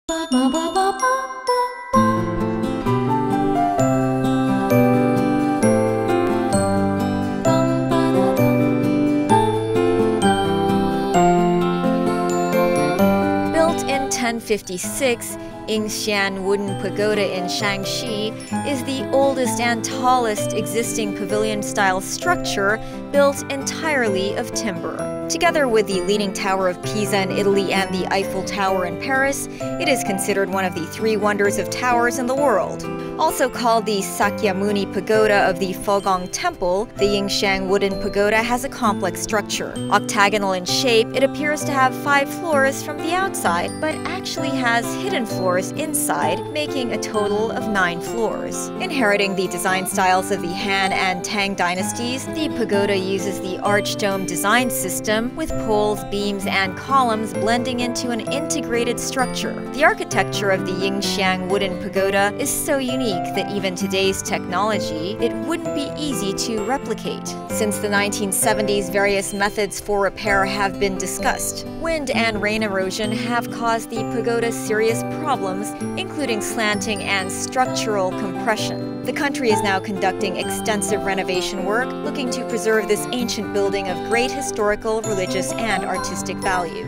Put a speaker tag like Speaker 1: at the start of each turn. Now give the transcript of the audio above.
Speaker 1: Built in 1056, Yingxian Wooden Pagoda in Shanxi is the oldest and tallest existing pavilion-style structure built entirely of timber. Together with the Leaning Tower of Pisa in Italy and the Eiffel Tower in Paris, it is considered one of the three wonders of towers in the world. Also called the Sakyamuni Pagoda of the Fogong Temple, the Yingxian Wooden Pagoda has a complex structure. Octagonal in shape, it appears to have 5 floors from the outside, but actually has hidden floors inside, making a total of 9 floors. Inheriting the design styles of the Han and Tang dynasties, the pagoda uses the arched-dome design system with poles, beams, and columns blending into an integrated structure. The architecture of the Yingxian Wooden Pagoda is so unique that even today's technology, it wouldn't be easy to replicate. Since the 1970s, various methods for repair have been discussed. Wind and rain erosion have caused the pagoda serious problems, including slanting and structural compression. The country is now conducting extensive renovation work, looking to preserve this ancient building of great historical, religious, and artistic value.